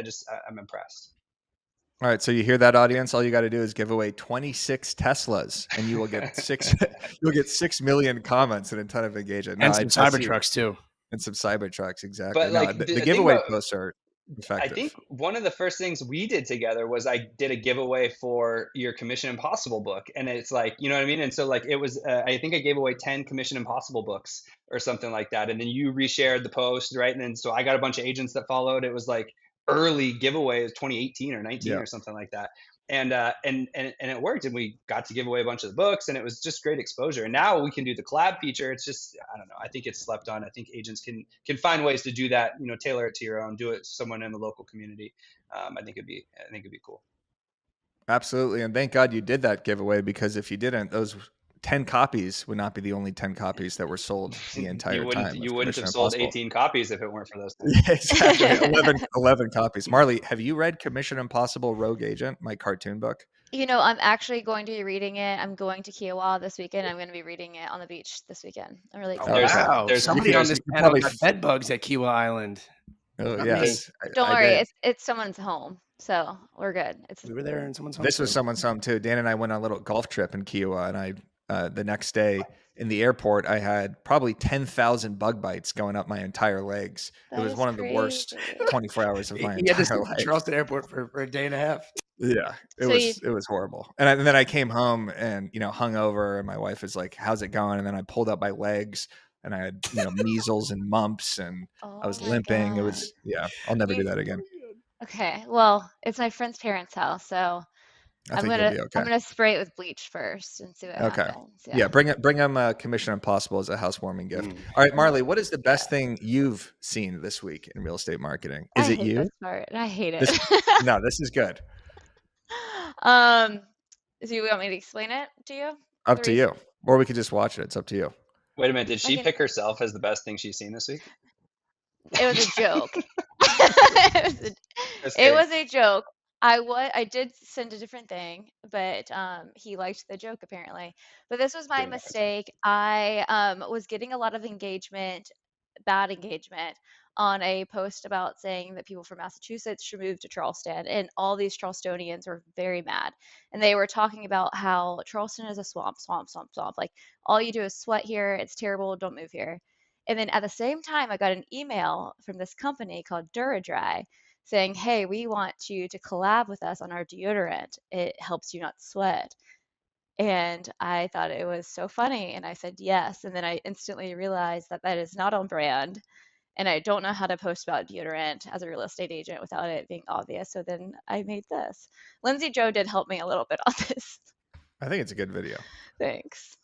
I'm impressed. All right, so you hear that, audience? All you got to do is give away 26 Teslas, and you will get you'll get 6 million comments and a ton of engagement. No, And some Cybertrucks too. And some Cybertrucks, exactly. But No, like the giveaway posts are effective. I think one of the first things we did together was I did a giveaway for your Commission Impossible book, and it's like, you know what I mean? And so like it was, I think I gave away 10 Commission Impossible books or something like that, and then you reshared the post, right? And then so I got a bunch of agents that followed. It was like early giveaway, 2018 or 19 or something like that. And it worked, and we got to give away a bunch of the books, and it was just great exposure. And now we can do the collab feature. It's just, I don't know, I think it's slept on. I think agents can find ways to do that, you know, tailor it to your own, do it someone in the local community. I think it'd be cool. Absolutely. And thank God you did that giveaway, because if you didn't, those 10 copies would not be the only 10 copies that were sold the entire time. You wouldn't have sold 18 copies if it weren't for those 10. Yeah, exactly. 11 copies. Marley, have you read Commission Impossible Rogue Agent, my cartoon book? You know, I'm actually going to be reading it. I'm going to Kiowa this weekend. I'm going to be reading it on the beach this weekend. I'm really excited. Wow. There's Somebody on this panel probably got bed bugs at Kiwa Island. Oh, yes. Don't worry, it's someone's home, so we're good. We were there in someone's home. This was someone's home too. Dan and I went on a little golf trip in Kiowa, and the next day in the airport, I had probably 10,000 bug bites going up my entire legs. It was one of the worst 24 hours of my entire life. Charleston Airport for a day and a half. Yeah, it was horrible. And then I came home and, you know, hung over, and my wife was like, "How's it going?" And then I pulled up my legs, and I had, you know, measles and mumps, and I was limping. God. It was, I'll never do that again. Okay, well, it's my friend's parents' house, so I'm gonna spray it with bleach first and see what happens. Yeah, bring them Commission Impossible as a housewarming gift. All right, Marley, what is the best thing you've seen this week in real estate marketing? Is it you? This part, and I hate it. No, this is good. Do you want me to explain it to you? Up to you, or we could just watch it. It's up to you. Wait a minute, did she pick herself as the best thing she's seen this week? It was a joke. It was a joke. I did send a different thing, but he liked the joke apparently. But this was my mistake. I was getting a lot of bad engagement on a post about saying that people from Massachusetts should move to Charleston, and all these Charlestonians were very mad. And they were talking about how Charleston is a swamp. Like all you do is sweat here. It's terrible. Don't move here. And then at the same time, I got an email from this company called Duradry saying, "Hey, we want you to collab with us on our deodorant. It helps you not sweat." And I thought it was so funny, and I said yes. And then I instantly realized that that is not on brand, and I don't know how to post about deodorant as a real estate agent without it being obvious. So then I made this. Lindsay Joe did help me a little bit on this. I think it's a good video. Thanks.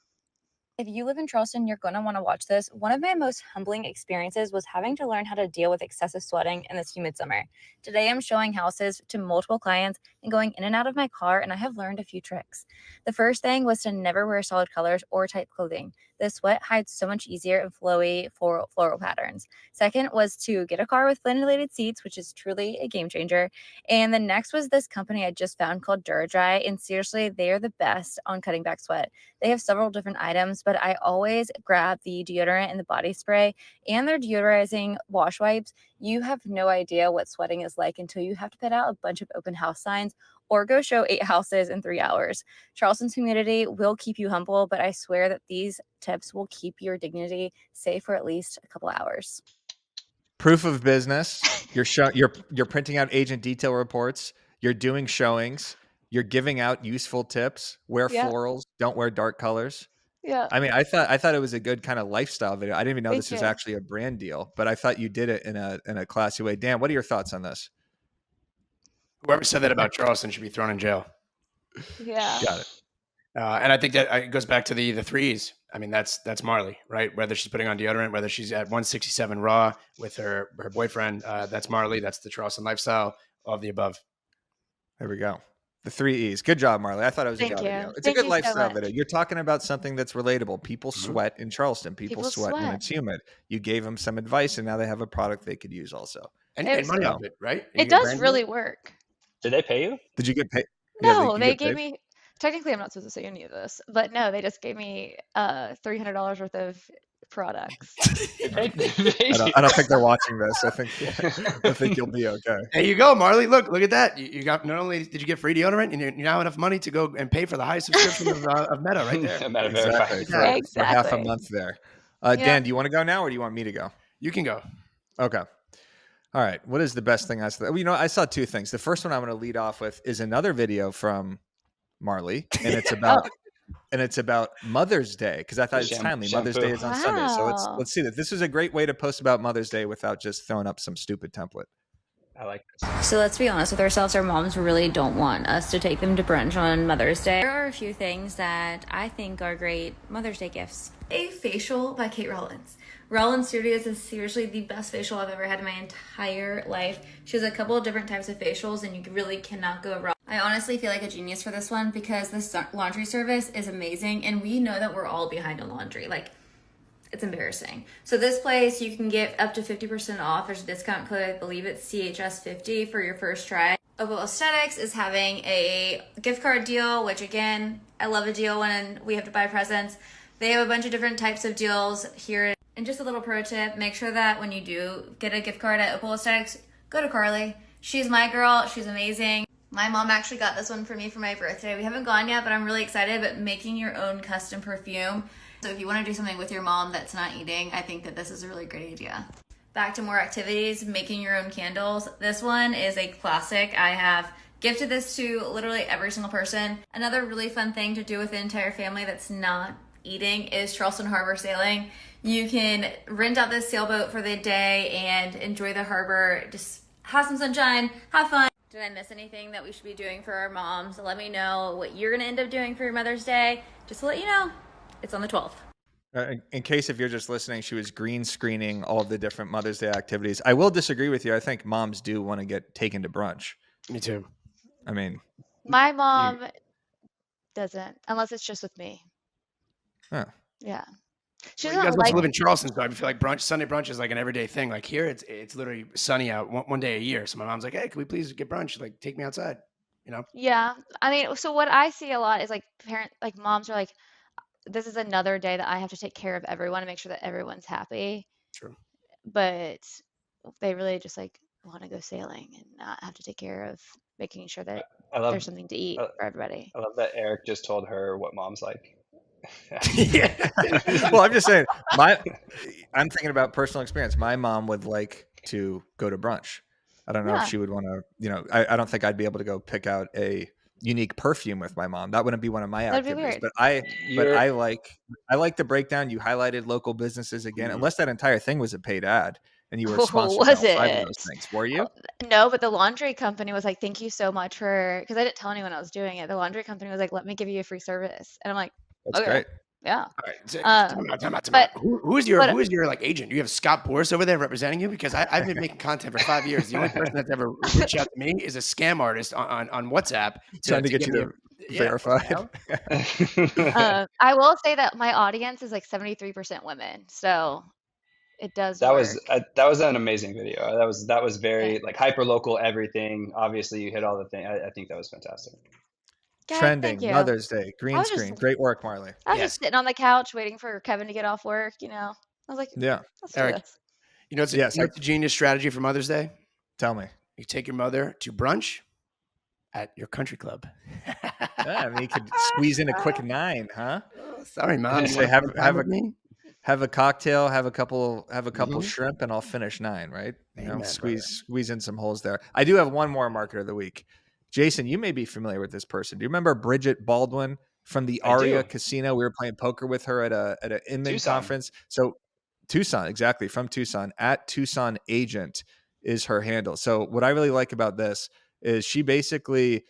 If you live in Charleston, you're going to want to watch this. One of my most humbling experiences was having to learn how to deal with excessive sweating in this humid summer. Today, I'm showing houses to multiple clients and going in and out of my car, and I have learned a few tricks. The first thing was to never wear solid colors or tight clothing. The sweat hides so much easier in flowy floral patterns. Second was to get a car with ventilated seats, which is truly a game changer. And the next was this company I just found called Duradry, and seriously, they are the best on cutting back sweat. They have several different items, but I always grab the deodorant and the body spray and their deodorizing wash wipes. You have no idea what sweating is like until you have to put out a bunch of open house signs or go show 8 houses in 3 hours. Charleston's humidity will keep you humble, but I swear that these tips will keep your dignity safe for at least a couple hours. proof of business. You're printing out agent detail reports. You're doing showings. You're giving out useful tips. Wear Yeah. florals. Don't wear dark colors. Yeah. I mean, I thought it was a good kind of lifestyle video. I didn't even know Thank this was you. actually a brand deal, but I thought you did it in a classy way. Dan, what are your thoughts on this? Whoever said that about Charleston should be thrown in jail. Yeah. Got it. And I think that it goes back to the threes. I mean, that's Marley, right? Whether she's putting on deodorant, whether she's at 167 raw with her boyfriend, that's Marley. That's the Charleston lifestyle. All of the above. There we go. The 3 E's. Good job, Marley. I thought it was a Thank good you. video. It's Thank a good you so lifestyle much. video. You're talking about something that's relatable. People sweat in Charleston. People sweat when sweat. it's humid. You gave them some advice, and now they have a product they could use also. And It was- money off it, right? And It you get does brand really deal? work. Did they pay you? Did you get paid? Yeah, No, you they get gave paid? me. Technically, I'm not supposed to say any of this, but no, they just gave me $300 worth of products. They paid I don't think they're watching this. I think you'll be okay. There you go, Marley. Look at that. You got, not only did you get free deodorant, and you now have enough money to go and pay for the highest subscription of Meta right there. Meta Exactly. verified. For half a Exactly. month there. Yeah. Dan, do you want to go now, or do you want me to go? You can go. Okay. All right. What is the best thing I saw? Well, I saw two things. The first one I'm going to lead off with is another video from Marley, and it's about Mother's Day, because I thought it's timely. Mother's Day is on Sunday, so Wow. let's see that. This is a great way to post about Mother's Day without just throwing up some stupid template. I like this. So let's be honest with ourselves, our moms really don't want us to take them to brunch on Mother's Day. There are a few things that I think are great Mother's Day gifts. A facial by Kate Rollins. Rollins Studios is seriously the best facial I've ever had in my entire life. She has a couple of different types of facials and you really cannot go wrong. I honestly feel like a genius for this one because this laundry service is amazing and we know that we're all behind on laundry. Like, it's embarrassing. So this place, you can get up to 50% off. There's a discount code, I believe it's CHS50 for your first try. Opal Aesthetics is having a gift card deal, which again, I love a deal when we have to buy presents. They have a bunch of different types of deals here. And just a little pro tip, make sure that when you do get a gift card at Opal Aesthetics, go to Carly. She's my girl, she's amazing. My mom actually got this one for me for my birthday. We haven't gone yet, but I'm really excited. But making your own custom perfume. So if you want to do something with your mom that's not eating, I think that this is a really great idea. Back to more activities, making your own candles. This one is a classic. I have gifted this to literally every single person. Another really fun thing to do with the entire family that's not eating is Charleston Harbor sailing. You can rent out this sailboat for the day and enjoy the harbor. Just have some sunshine, have fun. Did I miss anything that we should be doing for our moms? Let me know what you're gonna end up doing for your Mother's Day. Just to let you know, it's on the 12th. In case if you're just listening, she was green screening all of the different Mother's Day activities. I will disagree with you. I think moms do want to get taken to brunch. Me too. I mean, My mom doesn't, unless it's just with me. huh. Yeah. She Well, you guys doesn't also like live in Charleston, so I feel like Sunday brunch is like an everyday thing. Like here, it's literally sunny out one day a year. So my mom's like, "Hey, can we please get brunch? Like, take me outside." You know? Yeah. I mean, so what I see a lot is like moms are like, this is another day that I have to take care of everyone and make sure that everyone's happy. True. But they really just like want to go sailing and not have to take care of making sure that I love there's something to eat for everybody. I love that Eric just told her what mom's like. Yeah. Well, I'm just saying, I'm thinking about personal experience. My mom would like to go to brunch. I don't know Yeah. if she would want to, I don't think I'd be able to go pick out a unique perfume with my mom. That wouldn't be one of my That'd be activities. weird. But I like the breakdown. You highlighted local businesses again, Mhm. unless that entire thing was a paid ad and you were Oh, sponsored was on 5 of it? those things. Were you? No, but the laundry company was like, thank you so much because I didn't tell anyone I was doing it. The laundry company was like, let me give you a free service. And I'm like, That's okay. great. Yeah. All right. So, Um, time out. but- Who is your like agent? Do you have Scott Boris over there representing you? Because I've been making content for 5 years. The only person that's ever reached out to me is a scam artist on WhatsApp Trying to get you me to verify. I will say that my audience is like 73% women. So it does That work. was an amazing video. That was very like hyper local everything. Obviously, you hit all the things. I think that was fantastic. Guys, Trending, thank you. Mother's Day, green was just- screen. Great work, Marley. I was Yes. just sitting on the couch waiting for Kevin to get off work, I was like, Yeah. let's do Eric. this. You know, it's Yes, a genius strategy for Mother's Day. Tell me. You take your mother to brunch at your country club. Yeah, I mean, you could squeeze in a quick 9, huh? Oh, sorry, mom. Say, You wanna have spend a- time with me? have a cocktail, have a couple Mhm. shrimp, and I'll finish 9. Right? You know, Amen, brother. squeeze in some holes there. I do have one more marketer of the week. Jason, you may be familiar with this person. Do you remember Bridget Baldwin from the I Aria do. Casino? We were playing poker with her at an Inman Tucson. conference. So Tucson, exactly, from Tucson, at Tucson Agent is her handle. So what I really like about this is she basically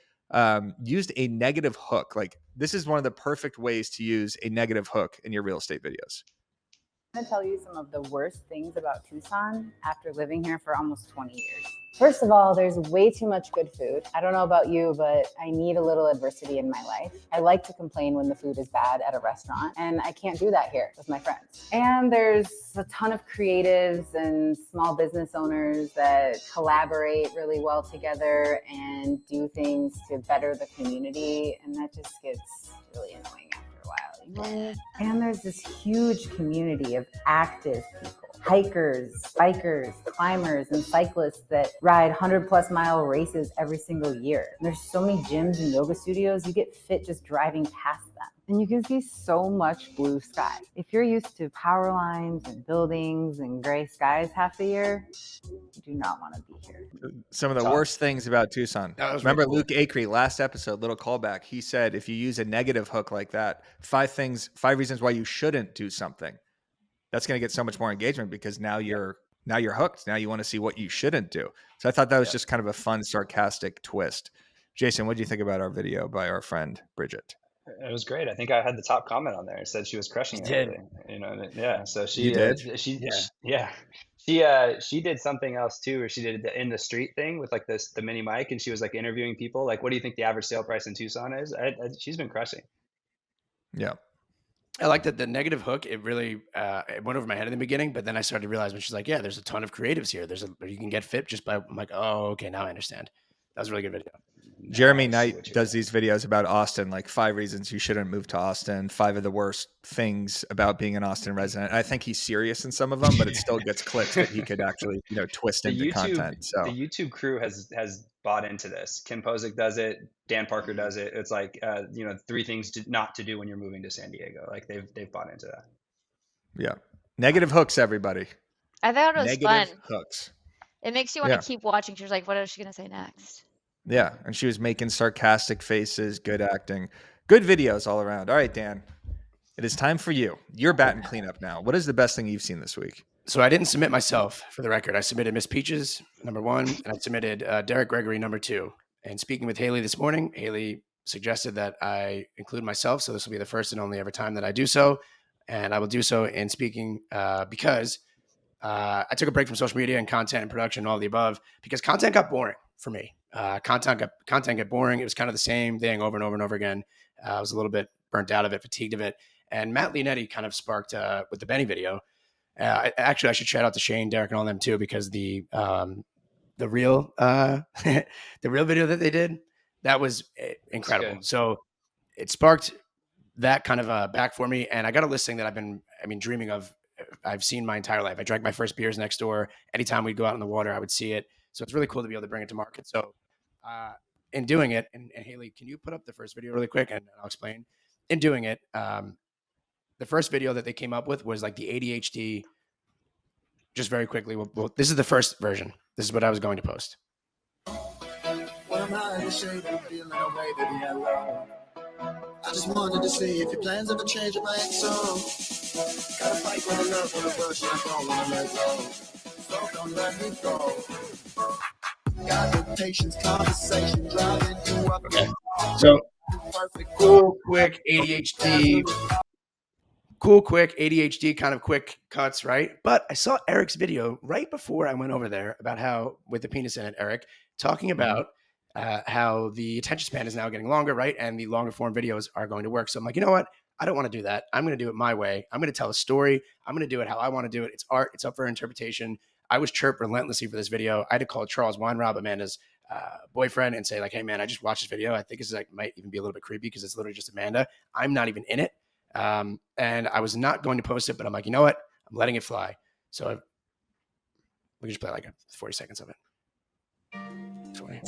used a negative hook. Like, this is one of the perfect ways to use a negative hook in your real estate videos. I'm going to tell you some of the worst things about Tucson after living here for almost 20 years. First of all, there's way too much good food. I don't know about you, but I need a little adversity in my life. I like to complain when the food is bad at a restaurant, and I can't do that here with my friends. And there's a ton of creatives and small business owners that collaborate really well together and do things to better the community, and that just gets really annoying after a while. And there's this huge community of active people, hikers, bikers, climbers, and cyclists that ride 100+ mile races every single year. And there's so many gyms and yoga studios, you get fit just driving past them. And you can see so much blue sky. If you're used to power lines and buildings and gray skies half the year, you do not want to be here. Some of the Tough. worst things about Tucson. That was Remember really cool. Luke Acree, last episode, little callback. He said if you use a negative hook like that, 5 reasons why you shouldn't do something. That's going to get so much more engagement because now you're hooked. Now you want to see what you shouldn't do. So I thought that was just kind of a fun, sarcastic twist. Jason, what do you think about our video by our friend Bridget? It was great. I think I had the top comment on there. It said she was crushing You it did. lately. You know, yeah. So You did? she did something else too, where she did the in the street thing with like the mini mic, and she was like interviewing people. Like, what do you think the average sale price in Tucson is? She's been crushing. Yeah. I like that the negative hook. It really it went over my head in the beginning, but then I started to realize when she's like, "Yeah, there's a ton of creatives here. You can get fit just by." I'm like, "Oh, okay, now I understand." That was a really good video. Jeremy Now I see Knight what you're does doing. these videos about Austin, like 5 reasons you shouldn't move to Austin, 5 of the worst things about being an Austin resident. I think he's serious in some of them, but it still gets clicks that he could actually, twist into content. So The YouTube crew has bought into this. Kim Posick does it. Dan Parker does it. It's like 3 things not to do when you're moving to San Diego. Like they've bought into that. yeah, negative hooks, everybody. I thought it was Negative fun. hooks. It makes you want Yeah. to keep watching. She was like, what is she going to say next? Yeah, and she was making sarcastic faces, good acting, good videos all around. All right, Dan, it is time for you. You're batting cleanup now. What is the best thing you've seen this week? So I didn't submit myself, for the record. I submitted Miss Peaches, number 1, and I submitted Derek Gregory, number 2. And speaking with Haley this morning, Haley suggested that I include myself. So this will be the first and only ever time that I do so. And I will do so in speaking because I took a break from social media and content and production and all the above because content got boring for me. Content got boring. It was kind of the same thing over and over and over again. I was a little bit burnt out of it, fatigued of it. And Matt Leonetti kind of sparked with the Benny video. I should shout out to Shane, Derek, and all them too, because the real the real video that they did, that was incredible. good. So it sparked that kind of back for me, and I got a listing that I've been dreaming of. I've seen my entire life. I drank my first beers next door. Anytime we'd go out in the water, I would see it. So it's really cool to be able to bring it to market. So in doing it, and Haley, can you put up the first video really quick, and I'll explain. In doing it, the first video that they came up with was like the ADHD. Just very quickly, this is the first version. This is what I was going to post. I just wanted to see if your plans ever change, it might so. Gotta fight with a love, with a rush, I don't wanna let go. So don't let me go. Got the patience, conversation, driving you up. Okay. So cool, quick ADHD kind of quick cuts, right? But I saw Eric's video right before I went over there about how, with the penis in it, Eric, talking about how the attention span is now getting longer, right? And the longer form videos are going to work. So I'm like, you know what? I don't want to do that. I'm going to do it my way. I'm going to tell a story. I'm going to do it how I want to do it. It's art. It's up for interpretation. I was chirped relentlessly for this video. I had to call Charles Weinrob, Amanda's boyfriend, and say like, hey man, I just watched this video. I think this is like might even be a little bit creepy because it's literally just Amanda. I'm not even in it. And I was not going to post it, but I'm like, you know what? I'm letting it fly. So we can just play like 40 seconds of it. 20.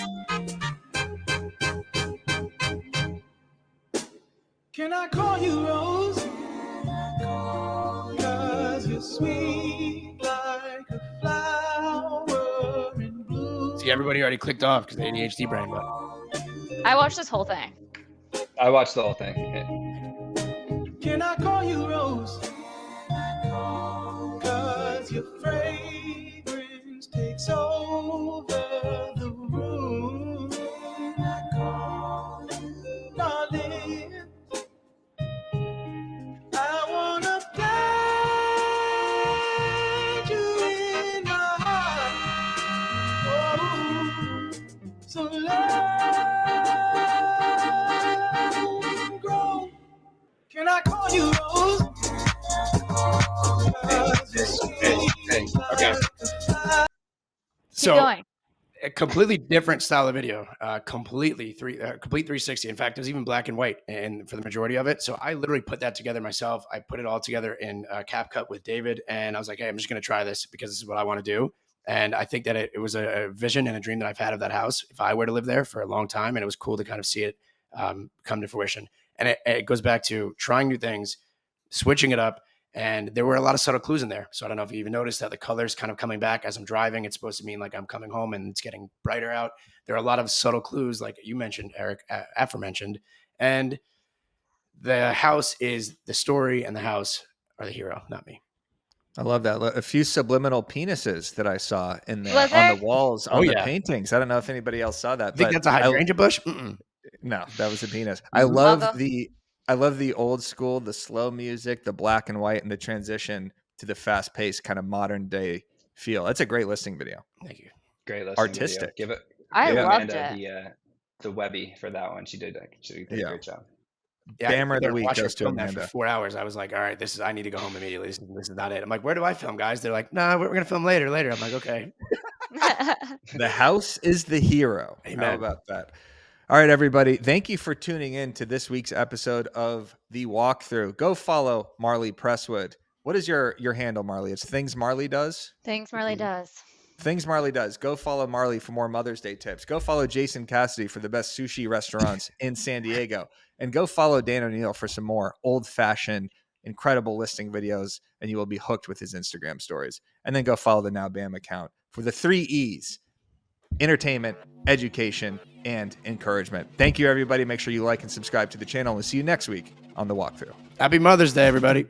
Can I call you Rose? sweet like a flower in bloom. See, everybody already clicked off because ADHD brain, but I watched this whole thing. I watched the whole thing. Yeah. Can I call you Rose? Cause your fragrance takes over the room. Darling, I wanna plant you in my heart. Oh, so let it grow. Can I call you Rose? okay. Keep going. A completely different style of video, complete 360. In fact, it was even black and white, and for the majority of it. So I literally put that together myself. I put it all together in CapCut with David, and I was like, "Hey, I'm just going to try this because this is what I want to do." And I think that it was a vision and a dream that I've had of that house if I were to live there for a long time, and it was cool to kind of see it come to fruition. And it goes back to trying new things, switching it up. And there were a lot of subtle clues in there. So I don't know if you even noticed that the colors kind of coming back as I'm driving. It's supposed to mean like I'm coming home and it's getting brighter out. There are a lot of subtle clues, like you mentioned, Eric, aforementioned. And the house is the story and the house are the hero, not me. I love that. A few subliminal penises that I saw in there Was on the there? walls, Oh, on the yeah. paintings. I don't know if anybody else saw that. I think but that's a hydrangea bush. Mm-mm. No, that was a penis. Mhm. I love the old school, the slow music, the black and white, and the transition to the fast paced kind of modern day feel. That's a great listing video. Thank you. Great listing Artistic. video. I Give loved Amanda the Webby for that one. She did a great job. Yeah, I Bammer of the week watched her goes to film that Amanda. for 4 hours. I was like, all right, I need to go home immediately. This is not it. I'm like, where do I film, guys? They're like, no, we're going to film later. I'm like, okay. The house is the hero. Amen. How about that? All right, everybody. Thank you for tuning in to this week's episode of The Walkthrough. Go follow Marley Presswood. What is your handle, Marley? It's Things Marley Does? Things Marley does. Things Marley Does. Go follow Marley for more Mother's Day tips. Go follow Jason Cassidy for the best sushi restaurants in San Diego. And go follow Dan O'Neill for some more old-fashioned, incredible listing videos, and you will be hooked with his Instagram stories. And then go follow the Now Bam account for the 3 E's: entertainment, education, and encouragement. Thank you, everybody. Make sure you like and subscribe to the channel. We'll see you next week on The Walkthrough. Happy Mother's Day, everybody.